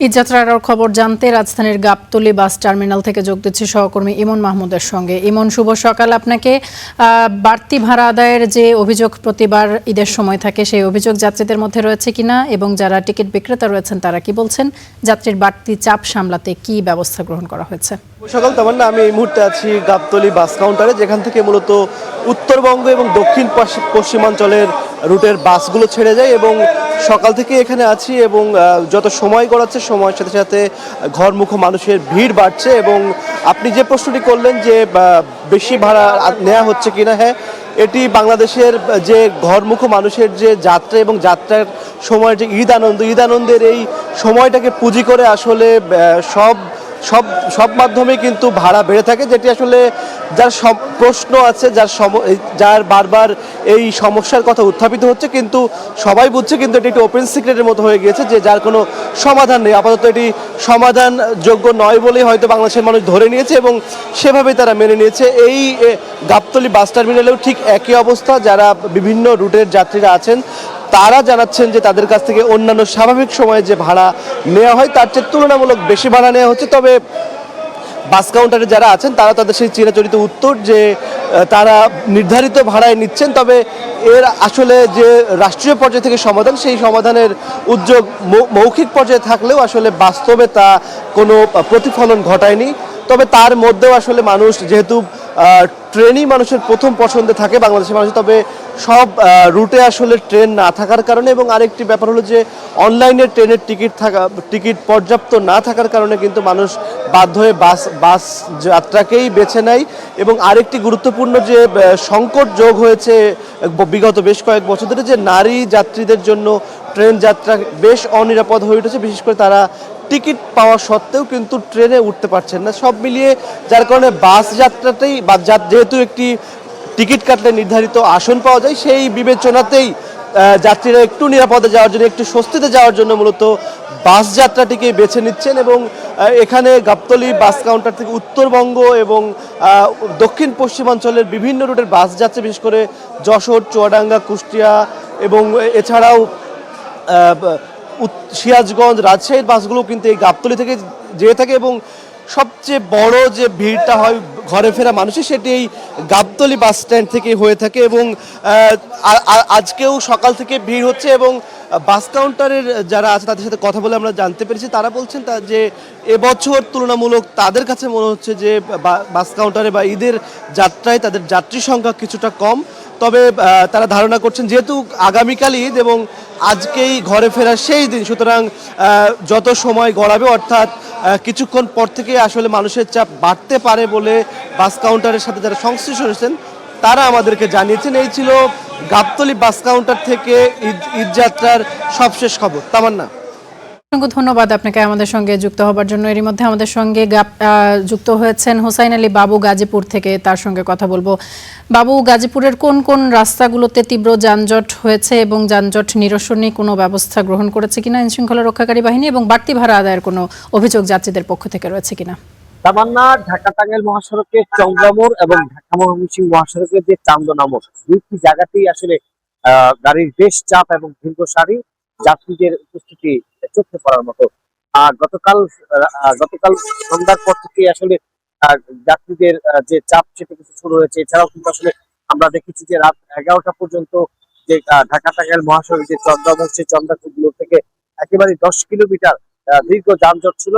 ঈদযাত্রার খবর জানতে রাজধানীর গাবতলী বাস টার্মিনাল থেকে যোগ দিচ্ছি সহকর্মী ইমন মাহমুদের সঙ্গে। ইমন, শুভ সকাল আপনাকে। বাড়তি ভাড়া আদায়ের যে অভিযোগ প্রতিবার ঈদের সময় থাকে, সেই অভিযোগ যাত্রীদের মধ্যে রয়েছে কিনা এবং যারা টিকিট বিক্রেতা রয়েছেন তারা কি বলছেন? যাত্রীর বাড়তি চাপ সামলাতে কি ব্যবস্থা গ্রহণ করা হয়েছে? সকাল তামান্না, আমি এই মুহূর্তে আছি গাবতলী বাস কাউন্টারে, যেখান থেকে মূলত উত্তরবঙ্গ এবং দক্ষিণ পশ্চিমাঞ্চলের রুটের বাসগুলো ছেড়ে যায় এবং সকাল থেকে এখানে আছি এবং যত সময় গড়াচ্ছে সময়ের সাথে সাথে ঘরমুখো মানুষের ভিড় বাড়ছে। এবং আপনি যে প্রশ্নটি করলেন যে বেশি ভাড়া নেওয়া হচ্ছে কিনা, হ্যাঁ, এটি বাংলাদেশের যে ঘরমুখো মানুষের যে যাত্রা এবং যাত্রার সময় যে ঈদ আনন্দের এই সময়টাকে পুঁজি করে আসলে সব সব সব মাধ্যমে কিন্তু ভাড়া বেড়ে থাকে, যেটি আসলে যার প্রশ্ন আছে, যার বারবার এই সমস্যার কথা উত্থাপিত হচ্ছে, কিন্তু সবাই বুঝছে, কিন্তু এটি একটি ওপেন সিক্রেটের মতো হয়ে গিয়েছে যে যার কোনো সমাধান নেই। আপাতত এটি সমাধানযোগ্য নয় বলেই হয়তো বাংলাদেশের মানুষ ধরে নিয়েছে এবং সেভাবেই তারা মেনে নিয়েছে। এই গাবতলী বাস টার্মিনালেও ঠিক একই অবস্থা। যারা বিভিন্ন রুটের যাত্রীরা আছেন তারা জানাচ্ছেন যে তাদের কাছ থেকে অন্যান্য স্বাভাবিক সময়ে যে ভাড়া নেওয়া হয় তার চেয়ে তুলনামূলক বেশি ভাড়া নেওয়া হচ্ছে। তবে বাস কাউন্টারে যারা আছেন তারা তাদের সেই চিরাচরিত উত্তর যে তারা নির্ধারিত ভাড়ায় নিচ্ছেন, তবে এর আসলে যে রাষ্ট্রীয় পর্যায় থেকে সমাধান, সেই সমাধানের উদ্যোগ মৌখিক পর্যায়ে থাকলেও আসলে বাস্তবে তা কোনো প্রতিফলন ঘটায়নি। তবে তার মধ্যেও আসলে মানুষ, যেহেতু ট্রেনই মানুষের প্রথম পছন্দে থাকে বাংলাদেশের মানুষ, তবে সব রুটে আসলে ট্রেন না থাকার কারণে এবং আরেকটি ব্যাপার হলো যে অনলাইনে ট্রেনের টিকিট পর্যাপ্ত না থাকার কারণে কিন্তু মানুষ বাধ্য হয়ে বাস যাত্রাকেই বেছে নেয়। এবং আরেকটি গুরুত্বপূর্ণ যে সংকট যোগ হয়েছে বিগত বেশ কয়েক বছর ধরে, যে নারী যাত্রীদের জন্য ট্রেন যাত্রা বেশ অনিরাপদ হয়ে উঠেছে, বিশেষ করে তারা টিকিট পাওয়া সত্ত্বেও কিন্তু ট্রেনে উঠতে পারছেন না। সব মিলিয়ে যার কারণে বাস যাত্রাতেই যেহেতু একটি টিকিট কাটলে নির্ধারিত আসন পাওয়া যায়, সেই বিবেচনাতেই যাত্রীরা একটু নিরাপদে যাওয়ার জন্য, একটু স্বস্তিতে যাওয়ার জন্য মূলত বাস যাত্রাটিকে বেছে নিচ্ছেন। এবং এখানে গাবতলী বাস কাউন্টার থেকে উত্তরবঙ্গ এবং দক্ষিণ পশ্চিমাঞ্চলের বিভিন্ন রুটের বাস যাচ্ছে, বিশেষ করে যশোর, চুয়াডাঙ্গা, কুষ্টিয়া এবং এছাড়াও সিরাজগঞ্জ, রাজশাহীর বাসগুলো কিন্তু এই গাবতলী থেকে যেয়ে থাকে। এবং সবচেয়ে বড় যে ভিড়টা হয় ঘরে ফেরা মানুষের, সেটি এই গাবতলী বাস স্ট্যান্ড থেকে হয়ে থাকে। এবং আজকেও সকাল থেকে ভিড় হচ্ছে এবং বাস কাউন্টারের যারা আছে তাদের সাথে কথা বলে আমরা জানতে পেরেছি, তারা বলছেন যে এবছর তুলনামূলক তাদের কাছে মনে হচ্ছে যে বাস কাউন্টারে বা ঈদের যাত্রায় তাদের যাত্রী সংখ্যা কিছুটা কম। তবে তারা ধারণা করছেন যেহেতু আগামীকাল ঈদ এবং আজকেই ঘরে ফেরার সেই দিন, সুতরাং যত সময় গড়াবে, অর্থাৎ কিছুক্ষণ পর থেকে আসলে মানুষের চাপ বাড়তে পারে বলে বাস কাউন্টারের সাথে যারা সংশ্লিষ্ট হয়েছেন তারা আমাদেরকে জানিয়েছেন। এই ছিল গাবতলী বাস কাউন্টার থেকে ঈদযাত্রার সবশেষ খবর। তামান্না, অসংখ্য ধন্যবাদ আপনাকে আমাদের সঙ্গে যুক্ত হবার জন্য। এরই মধ্যে আমাদের সঙ্গে যুক্ত হয়েছেন হোসাইন আলী বাবু গাজীপুর থেকে, তার সঙ্গে কথা বলবো। বাবু, গাজীপুরের কোন কোন রাস্তাগুলোতে তীব্র যানজট হয়েছে এবং যানজট নিরসনে কোনো ব্যবস্থা গ্রহণ করেছে কিনা আইনশৃঙ্খলা রক্ষাকারী বাহিনী, এবং বাড়তি ভাড়া আদায়ের কোনো অভিযোগ যাত্রীদের পক্ষ থেকে রয়েছে কিনা? তামান্না, ঢাকা টাঙ্গাইল মহাসড়কের চন্দ্রামোড় এবং ঢাকা ময়মনসিংহ মহাসড়কের যে চান্দনা মোড়, দুইটি জায়গাতেই আসলে গাড়ির বেশ চাপ এবং দীর্ঘ সারি, যাত্রীদের উপস্থিতি চোখে পড়ার মতো। গতকাল সন্ধ্যার পর থেকে আসলে যাত্রীদের যে চাপ সেটা কিছু শুরু হয়েছে। এছাড়াও কিন্তু আসলে আমরা দেখেছি যে রাত 11টা পর্যন্ত যে ঢাকা টাঙ্গাইল মহাসড়ক যে চন্দ্রামোড়, সেই চন্দ্রামোড় থেকে একেবারে 10 কিলোমিটার দীর্ঘ যানজট ছিল।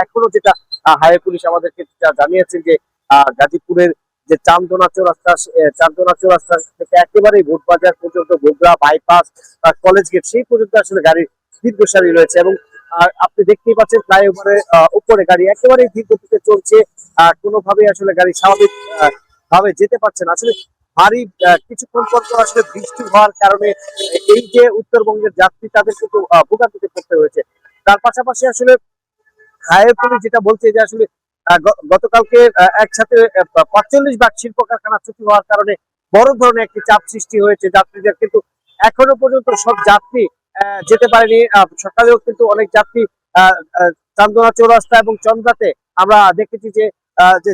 এখনো যেটা হাইওয়ে পুলিশ আমাদেরকে জানিয়েছেন যে গাজীপুরের যে চান্দনা চৌরাস্তা থেকে একেবারেই ভোটবাজার পর্যন্ত, বগুড়া বাইপাস, কলেজ গেট, সেই পর্যন্ত আসলে গাড়ির দীর্ঘ সারি রয়েছে। এবং আপনি দেখতেই পাচ্ছেন ফ্লাইওভারের উপরে গাড়ি একেবারেই ধীর গতিতে চলছে, কোনোভাবেই আসলে গাড়ি স্বাভাবিক ভাবে যেতে পারছে না। আসলে ভারী কিছুক্ষণ পর পর আসলে বৃষ্টি হওয়ার কারণে এই যে উত্তরবঙ্গের যাত্রী, তাদের কিন্তু ভোগান্তিতে পড়তে হয়েছে। তার পাশাপাশি আসলে হাইওয়ে পুলিশ যেটা বলছে যে আসলে গতকালকে একসাথে ৪৫ ভাগ শিল্প কারখানা ছুটি হওয়ার কারণে বড় ধরনের একটি চাপ সৃষ্টি হয়েছে যাত্রীদের, কিন্তু এখনো পর্যন্ত সব যাত্রী যেতে পারেনি। সকালেও কিন্তু অনেক যাত্রী চান্দনা চৌরাস্তা এবং চন্দ্রাতে আমরা দেখেছি যে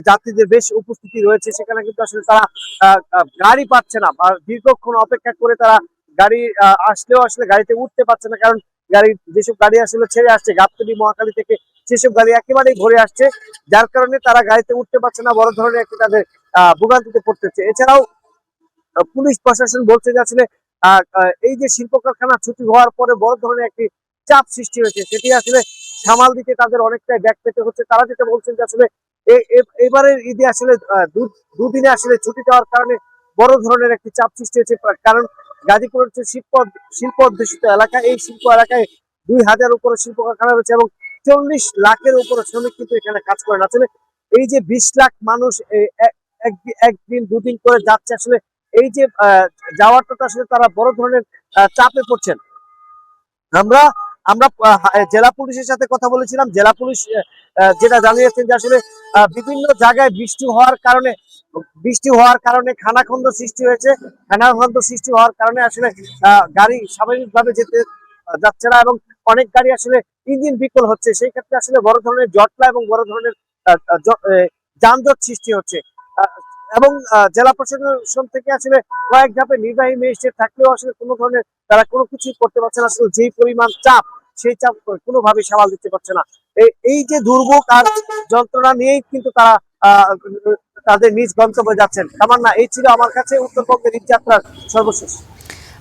যাত্রীদের বেশ উপস্থিতি রয়েছে, সেখানে কিন্তু আসলে তারা গাড়ি পাচ্ছে না, আর দীর্ঘক্ষণ অপেক্ষা করে তারা গাড়ি আসলেও আসলে গাড়িতে উঠতে পারছে না, কারণ যেসব গাড়ি আসলে ছেড়ে আসছে গাবতলী মহাখালী থেকে, সেসব গাড়ি একেবারেই ভরে আসছে, যার কারণে তারা গাড়িতে উঠতে পারছে না, বড় ধরনের একটি তাদের ভোগান্তিতে পড়তেছে। এছাড়াও পুলিশ প্রশাসন বলছে যে আসলে এই যে শিল্প কারখানা ছুটি হওয়ার পরে বড় ধরনের একটি চাপ সৃষ্টি হয়েছে, সেটি আসলে সামাল দিতে তাদের অনেকটাই ব্যাক পেতে হচ্ছে। তারা যেটা বলছেন যে আসলে এবারের ঈদে আসলে দুদিনে আসলে ছুটি দেওয়ার কারণে বড় ধরনের একটি চাপ সৃষ্টি হয়েছে। কারণ গাজীপুর হচ্ছে শিল্প অধ্যুষিত এলাকা, এই শিল্প এলাকায় 2000 উপরে শিল্প কারখানা রয়েছে এবং 40 লাখের উপরে শ্রমিক কিন্তু এখানে কাজ করেন। আসলে এই যে 20 লাখ মানুষ একদিন দুদিন করে যাচ্ছে, আসলে এই যে যাওয়ারটা তো আসলে তারা বড় ধরনের চাপে পড়ছেন। আমরা আমরা জেলা পুলিশের সাথে কথা বলেছিলাম। জেলা পুলিশ যেটা জানিয়েছেন যে আসলে বিভিন্ন জায়গায় বৃষ্টি হওয়ার কারণে খানাখন্দ সৃষ্টি হয়েছে। খানাখন্দ সৃষ্টি হওয়ার কারণে আসলে গাড়ি স্বাভাবিকভাবে যেতে যাচ্ছে না এবং অনেক গাড়ি আসলে ইঞ্জিন বিকল হচ্ছে। সেই ক্ষেত্রে আসলে বড় ধরনের জটলা এবং বড় ধরনের যানজট সৃষ্টি হচ্ছে। এবং জেলা প্রশাসন থেকে আসলে কয়েক ধাপে নির্বাহী ম্যাজিস্ট্রেট থাকলেও আসলে কোনো ধরনের তারা কোনো কিছুই করতে পারছে না। আসলে যেই পরিমাণ চাপ, সেই চাপ কোনোভাবেই সামাল দিতে পারছে না। এই যে দুর্ভোগ আর যন্ত্রণা নিয়েই কিন্তু তারা তাদের নিজ গন্তব্যে যাচ্ছেন। তামান্না, এই ছিল আমার কাছে উত্তরবঙ্গের ঈদযাত্রার সর্বশেষ।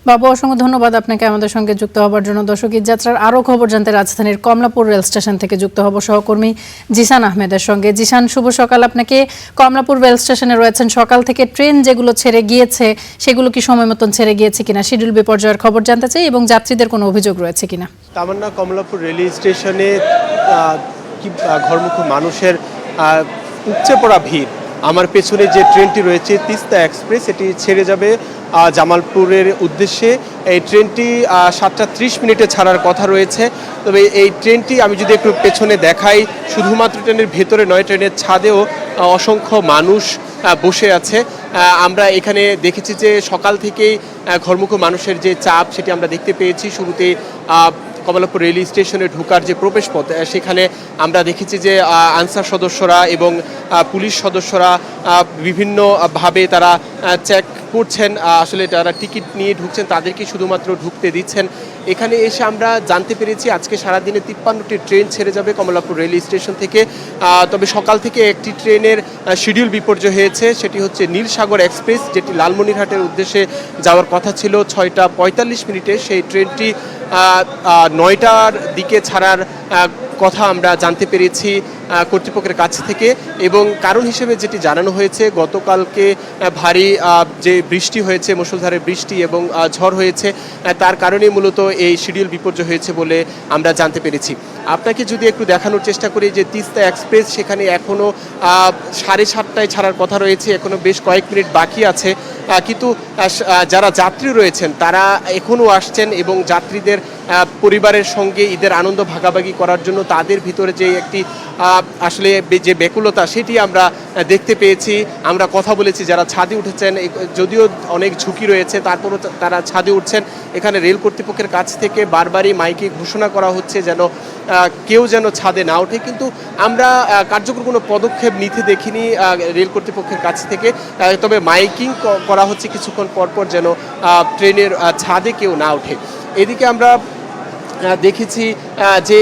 বাবু, অসংখ্য ধন্যবাদ আপনাকে আমাদের সঙ্গে যুক্ত হবার জন্য। দর্শক, ঈদযাত্রার আরও খবর জানতে রাজধানীর কমলাপুর রেল স্টেশন থেকে যুক্ত হব সহকর্মী জিসান আহমেদের সঙ্গে। জিসান, শুভ সকাল আপনাকে। কমলাপুর রেল স্টেশনে রয়েছেন। সকাল থেকে ট্রেন যেগুলো ছেড়ে গিয়েছে সেগুলো কি সময় মতন ছেড়ে গিয়েছে কিনা, শিডিউল বিপর্যয়ের খবর জানতে চাই এবং যাত্রীদের কোনো অভিযোগ রয়েছে কিনা। তামান্না, কমলাপুর রেল স্টেশনে ঘরমুখী মানুষের উপচে পড়া ভিড়। আমার পেছনে যে ট্রেনটি রয়েছে তিস্তা এক্সপ্রেস, এটি ছেড়ে যাবে জামালপুরের উদ্দেশ্যে। এই ট্রেনটি 7:30 ছাড়ার কথা রয়েছে। তবে এই ট্রেনটি আমি যদি একটু পেছনে দেখাই, শুধুমাত্র ট্রেনের ভেতরে নয়, ট্রেনের ছাদেও অসংখ্য মানুষ বসে আছে। আমরা এখানে দেখেছি যে সকাল থেকেই ঘরমুখী মানুষের যে চাপ সেটি আমরা দেখতে পেয়েছি। শুরুতে কমলাপুর রেল স্টেশনে ঢোকার যে প্রবেশপথ, সেখানে আমরা দেখেছি যে আনসার সদস্যরা এবং পুলিশ সদস্যরা বিভিন্নভাবে তারা চেক করছেন। আসলে যারা টিকিট নিয়ে ঢুকছেন তাদেরকে শুধুমাত্র ঢুকতে দিচ্ছেন। এখানে এসে আমরা জানতে পেরেছি আজকে সারাদিনে 53টি ট্রেন ছেড়ে যাবে কমলাপুর রেল স্টেশন থেকে। তবে সকাল থেকে একটি ট্রেনের শিডিউল বিপর্যয় হয়েছে, সেটি হচ্ছে নীলসাগর এক্সপ্রেস, যেটি লালমনিরহাটের উদ্দেশ্যে যাওয়ার কথা ছিল 6:45। সেই ট্রেনটি 9টার দিকে ছাড়ার কথা আমরা জানতে পেরেছি কর্তৃপক্ষের কাছ থেকে। এবং কারণ হিসেবে যেটি জানানো হয়েছে, গতকালকে ভারী যে বৃষ্টি হয়েছে, মুষলধারে বৃষ্টি এবং ঝড় হয়েছে, তার কারণেই মূলত এই শিডিউল বিপর্যয় হয়েছে বলে আমরা জানতে পেরেছি। আপনাকে যদি একটু দেখানোর চেষ্টা করি যে তিস্তা এক্সপ্রেস সেখানে এখনও 7:30টায় ছাড়ার কথা রয়েছে, এখনও বেশ কয়েক মিনিট বাকি আছে। কিন্তু যারা যাত্রী রয়েছেন তারা এখনও আসছেন এবং যাত্রীদের পরিবারের সঙ্গে ঈদের আনন্দ ভাগাভাগি করার জন্য তাদের ভিতরে যে একটি আসলে যে ব্যাকুলতা, সেটি আমরা দেখতে পেয়েছি। আমরা কথা বলেছি যারা ছাদে উঠেছেন, যদিও অনেক ঝুঁকি রয়েছে তারপরও তারা ছাদে উঠছেন। এখানে রেল কর্তৃপক্ষের কাছ থেকে বারবারই মাইকে ঘোষণা করা হচ্ছে যেন কেউ যেন ছাদে না ওঠে, কিন্তু আমরা কার্যকর কোনো পদক্ষেপ নিতে দেখিনি রেল কর্তৃপক্ষের কাছ থেকে। তবে মাইকিং করা হচ্ছে কিছুক্ষণ পরপর যেন ট্রেনের ছাদে কেউ না ওঠে। এদিকে আমরা দেখেছি যে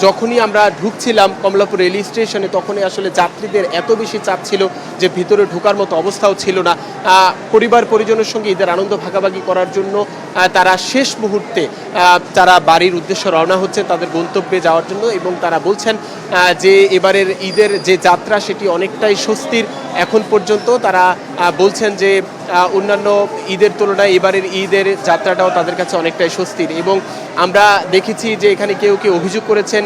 যখনই আমরা ঢুকছিলাম কমলাপুর রেল স্টেশনে, তখনই আসলে যাত্রীদের এত বেশি চাপ ছিল যে ভিতরে ঢোকার মতো অবস্থাও ছিল না। পরিবার পরিজনের সঙ্গে ঈদের আনন্দ ভাগাভাগি করার জন্য তারা শেষ মুহূর্তে তারা বাড়ির উদ্দেশ্যে রওনা হচ্ছেন তাদের গন্তব্যে যাওয়ার জন্য। এবং তারা বলছেন যে এবারের ঈদের যে যাত্রা সেটি অনেকটাই স্বস্তির। এখন পর্যন্ত তারা বলছেন যে অন্যান্য ঈদের তুলনায় এবারের ঈদের যাত্রাটাও তাদের কাছে অনেকটাই স্বস্তির। এবং আমরা দেখেছি যে এখানে কেউ কেউ অভিযোগ করেছেন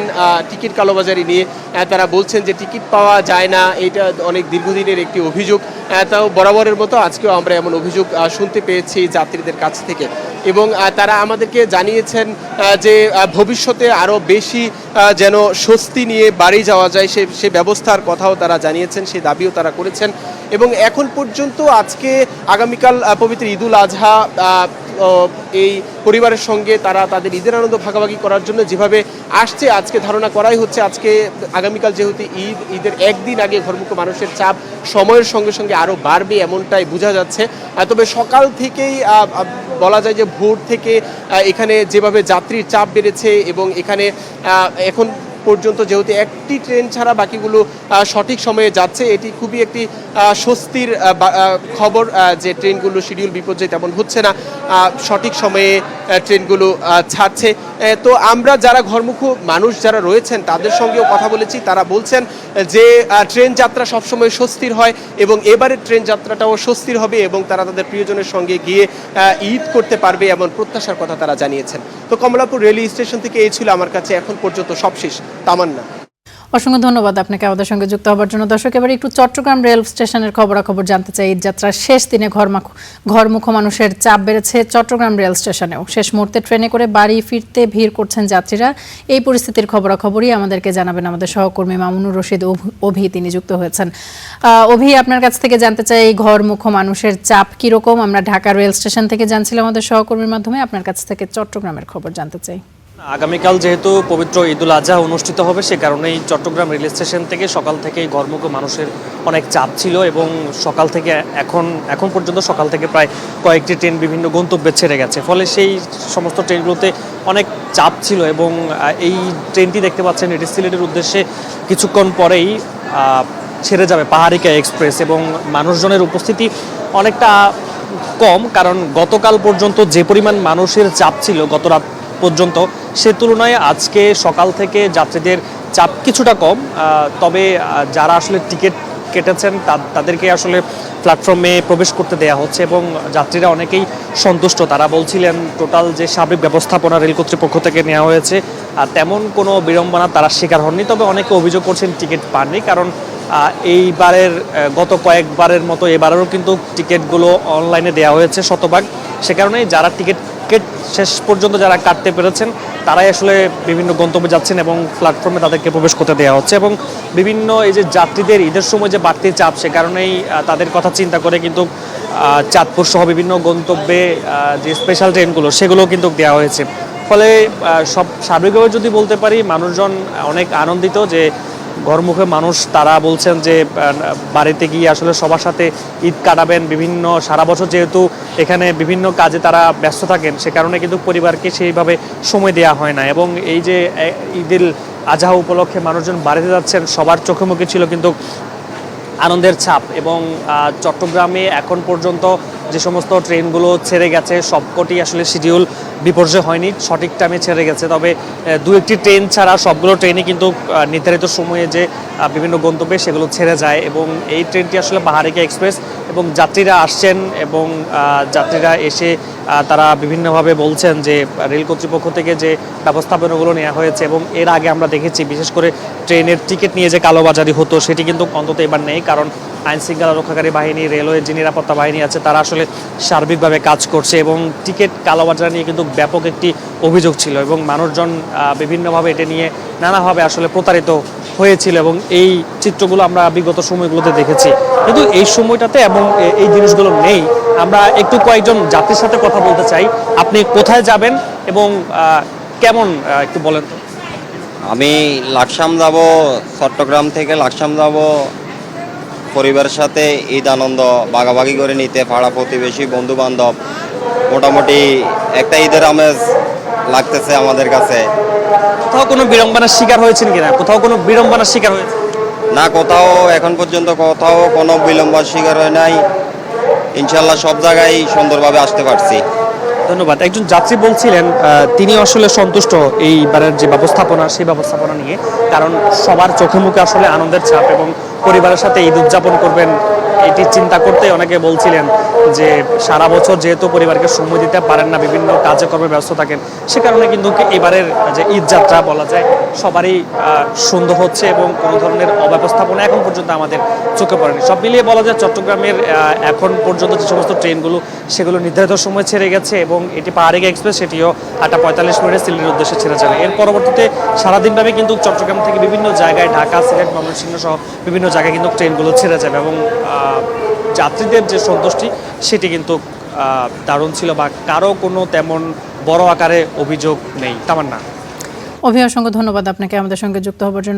টিকিট কালোবাজারি নিয়ে। তারা বলছেন যে টিকিট পাওয়া যায় না, এটা অনেক দীর্ঘদিনের একটি অভিযোগ। তাও বরাবরের মতো আজকেও আমরা এমন অভিযোগ শুনতে পেয়েছি যাত্রীদের কাছ থেকে। এবং তারা আমাদেরকে জানিয়েছেন যে ভবিষ্যতে আরও বেশি যেন স্বস্তি নিয়ে বাড়ি যাওয়া যায় সে ব্যবস্থার কথাও তারা জানিয়েছেন, সেই দাবিও তারা করেছেন। এবং এখন পর্যন্ত আজকে আগামীকাল পবিত্র ঈদুল আজহা এই পরিবারের সঙ্গে তারা তাদের ঈদের আনন্দ ভাগাভাগি করার জন্য যেভাবে আসছে, আজকে ধারণা করাই হচ্ছে আজকে আগামীকাল যেহেতু ঈদের একদিন আগে ঘরমুখো মানুষের চাপ সময়ের সঙ্গে সঙ্গে আরও বাড়বে এমনটাই বোঝা যাচ্ছে। তবে সকাল থেকেই বলা যায় যে ভোর থেকে এখানে যেভাবে যাত্রীর চাপ বেড়েছে এবং এখানে এখন পর্যন্ত যেহেতু একটি ট্রেন ছাড়া বাকিগুলো সঠিক সময়ে যাচ্ছে, এটি খুবই একটি স্বস্তির খবর যে ট্রেনগুলো শিডিউল বিপর্যয় তেমন হচ্ছে না, সঠিক সময়ে ট্রেনগুলো ছাড়ছে। তো আমরা যারা ঘরমুখো মানুষ যারা রয়েছেন তাদের সঙ্গেও কথা বলেছি, তারা বলছেন যে ট্রেন যাত্রা সবসময় স্বস্তির হয় এবং এবারের ট্রেন যাত্রাটাও স্বস্তির হবে এবং তারা তাদের প্রিয়জনের সঙ্গে গিয়ে ঈদ করতে পারবে এমন প্রত্যাশার কথা তারা জানিয়েছেন। তো কমলাপুর রেলওয়ে স্টেশন থেকে এই ছিল আমার কাছে এখন পর্যন্ত সবশেষ। তামান্না। অসংখ্য ধন্যবাদ আপনাকে আমাদের সঙ্গে যুক্ত হবার জন্য। দর্শক, এবার একটু চট্টগ্রাম রেল স্টেশনের খবরাখবর জানতে চাই। ঈদ যাত্রার শেষ দিনে ঘরমুখো মানুষের চাপ বেড়েছে চট্টগ্রাম রেল স্টেশনেও। শেষ মুহূর্তে ট্রেনে করে বাড়ি ফিরতে ভিড় করছেন যাত্রীরা। এই পরিস্থিতির খবরাখবরই আমাদেরকে জানাবেন আমাদের সহকর্মী মামুনুর রশিদ অভি, তিনি যুক্ত হয়েছেন। অভি, আপনার কাছ থেকে জানতে চাই ঘরমুখো মানুষের চাপ কিরকম। আমরা ঢাকা রেল স্টেশন থেকে জানছিলাম আমাদের সহকর্মীর মাধ্যমে, আপনার কাছ থেকে চট্টগ্রামের খবর জানতে চাই। আগামীকাল যেহেতু পবিত্র ঈদুল আজহা অনুষ্ঠিত হবে, সে কারণেই চট্টগ্রাম রেল স্টেশন থেকে সকাল থেকেই ঘরমুখো মানুষের অনেক চাপ ছিল এবং সকাল থেকে এখন পর্যন্ত সকাল থেকে প্রায় কয়েকটি ট্রেন বিভিন্ন গন্তব্যে ছেড়ে গেছে, ফলে সেই সমস্ত ট্রেনগুলোতে অনেক চাপ ছিল। এবং এই ট্রেনটি দেখতে পাচ্ছেন, এটি সিলেটের উদ্দেশ্যে কিছুক্ষণ পরেই ছেড়ে যাবে পাহাড়িকা এক্সপ্রেস এবং মানুষজনের উপস্থিতি অনেকটা কম, কারণ গতকাল পর্যন্ত যে পরিমাণ মানুষের চাপ ছিল গত রাত পর্যন্ত, সে তুলনায় আজকে সকাল থেকে যাত্রীদের চাপ কিছুটা কম। তবে যারা আসলে টিকিট কেটেছেন তাদেরকে আসলে প্ল্যাটফর্মে প্রবেশ করতে দেওয়া হচ্ছে এবং যাত্রীরা অনেকেই সন্তুষ্ট। তারা বলছিলেন টোটাল যে সার্বিক ব্যবস্থাপনা রেল কর্তৃপক্ষ থেকে নেওয়া হয়েছে আর তেমন কোনো বিড়ম্বনা তারা শিকার হননি। তবে অনেকে অভিযোগ করছেন টিকিট পাননি, কারণ এইবারের গত কয়েকবারের মতো এবারেরও কিন্তু টিকিটগুলো অনলাইনে দেওয়া হয়েছে শতভাগ। সে কারণেই যারা টিকিট শেষ পর্যন্ত যারা কাটতে পেরেছেন তারাই আসলে বিভিন্ন গন্তব্যে যাচ্ছেন এবং প্ল্যাটফর্মে তাদেরকে প্রবেশ করতে দেওয়া হচ্ছে। এবং বিভিন্ন এই যে যাত্রীদের ঈদের সময় যে বাড়তি চাপ, সে কারণেই তাদের কথা চিন্তা করে কিন্তু চাঁদপুর সহ বিভিন্ন গন্তব্যে যে স্পেশাল ট্রেনগুলো সেগুলো কিন্তু দেওয়া হয়েছে। ফলে সব সার্বিকভাবে যদি বলতে পারি, মানুষজন অনেক আনন্দিত যে ঘরমুখে মানুষ। তারা বলছেন যে বাড়িতে গিয়ে আসলে সবার সাথে ঈদ কাটাবেন। বিভিন্ন সারা বছর যেহেতু এখানে বিভিন্ন কাজে তারা ব্যস্ত থাকেন, সে কারণে কিন্তু পরিবারকে সেইভাবে সময় দেওয়া হয় না। এবং এই যে ঈদুল আজহা উপলক্ষে মানুষজন বাড়িতে যাচ্ছেন, সবার চোখে মুখে ছিল কিন্তু আনন্দের ছাপ। এবং চট্টগ্রামে এখন পর্যন্ত যে সমস্ত ট্রেনগুলো ছেড়ে গেছে সবকটি আসলে শিডিউল বিপর্যয় হয়নি, সঠিক টাইমে ছেড়ে গেছে। তবে দু একটি ট্রেন ছাড়া সবগুলো ট্রেনই কিন্তু নির্ধারিত সময়ে যে বিভিন্ন গন্তব্যে সেগুলো ছেড়ে যায়। এবং এই ট্রেনটি আসলে পাহাড়িকা এক্সপ্রেস এবং যাত্রীরা আসছেন এবং যাত্রীরা এসে তারা বিভিন্নভাবে বলছেন যে রেল কর্তৃপক্ষ থেকে যে ব্যবস্থাপনাগুলো নেওয়া হয়েছে এবং এর আগে আমরা দেখেছি বিশেষ করে ট্রেনের টিকিট নিয়ে যে কালোবাজারি হতো সেটি কিন্তু অন্তত এবার নেই, কারণ আইন শৃঙ্খলা রক্ষাকারী বাহিনী, রেলওয়ে যে নিরাপত্তা বাহিনী আছে তারা আসলে সার্বিকভাবে কাজ করছে। এবং টিকিট কালোবাজারি নিয়ে কিন্তু ব্যাপক একটি অভিযোগ ছিল এবং মানুষজন বিভিন্নভাবে এটা নিয়ে নানাভাবে আসলে প্রতারিত হয়েছিল এবং এই চিত্রগুলো আমরা বিগত সময়গুলোতে দেখেছি। কিন্তু এই সময়টাতে এবং এই জিনিসগুলো নেই। আমরা একটু কয়েকজন যাত্রীর সাথে কথা বলতে চাই। আপনি কোথায় যাবেন এবং কেমন একটু বলেন তো। আমি লাকসাম যাব, চট্টগ্রাম থেকে লাকসাম যাব পরিবারের সাথে ঈদ আনন্দ ভাগাভাগি করে নিতে। পাড়া প্রতিবেশী, বন্ধু বান্ধব, মোটামুটি একটা ঈদের আমেজ লাগতেছে আমাদের কাছে। কোথাও কোনো বিড়ম্বনার শিকার হয়েছেন কিনা? কোথাও কোনো বিড়ম্বনার শিকার হয়েছে না, কোথাও এখন পর্যন্ত কোথাও কোনো বিলম্বের শিকার হয় নাই। ইনশাল্লাহ সব জায়গায় সুন্দরভাবে আসতে পারছি। ধন্যবাদ। একজন যাত্রী বলছিলেন তিনি আসলে সন্তুষ্ট এইবারের যে ব্যবস্থাপনা সেই ব্যবস্থাপনা নিয়ে, কারণ সবার চোখে মুখে আসলে আনন্দের ছাপ এবং পরিবারের সাথে ঈদ উদযাপন করবেন এটি চিন্তা করতে অনেকে বলছিলেন যে সারা বছর যেহেতু পরিবারকে সময় দিতে পারেন না, বিভিন্ন কাজে কর্মে ব্যস্ত থাকেন, সে কারণে কিন্তু এবারের যে ঈদ যাত্রা বলা যায় সবারই সুন্দর হচ্ছে এবং কোনো ধরনের অব্যবস্থাপনা এখন পর্যন্ত আমাদের চোখে পড়েনি। সব মিলিয়ে বলা যায় চট্টগ্রামের এখন পর্যন্ত যে সমস্ত ট্রেনগুলো সেগুলো নির্ধারিত সময় ছেড়ে গেছে এবং এটি পাহাড়িকা এক্সপ্রেস সেটিও 8:45 মিনিটে সিলেটের উদ্দেশ্যে ছেড়ে যাবে। এর পরবর্তীতে সারাদিনভাবে কিন্তু চট্টগ্রাম থেকে বিভিন্ন জায়গায় ঢাকা, সিলেট, ময়মনসিংহ সহ বিভিন্ন জায়গায় কিন্তু ট্রেনগুলো ছেড়ে যাবে এবং যাত্রীদের যে সন্তুষ্টি সেটি কিন্তু দারুণ ছিল বা কারো কোনো তেমন বড় আকারে অভিযোগ নেই। তামান্না। অসংখ্য ধন্যবাদ আপনাকে আমাদের সঙ্গে যুক্ত হবার জন্য।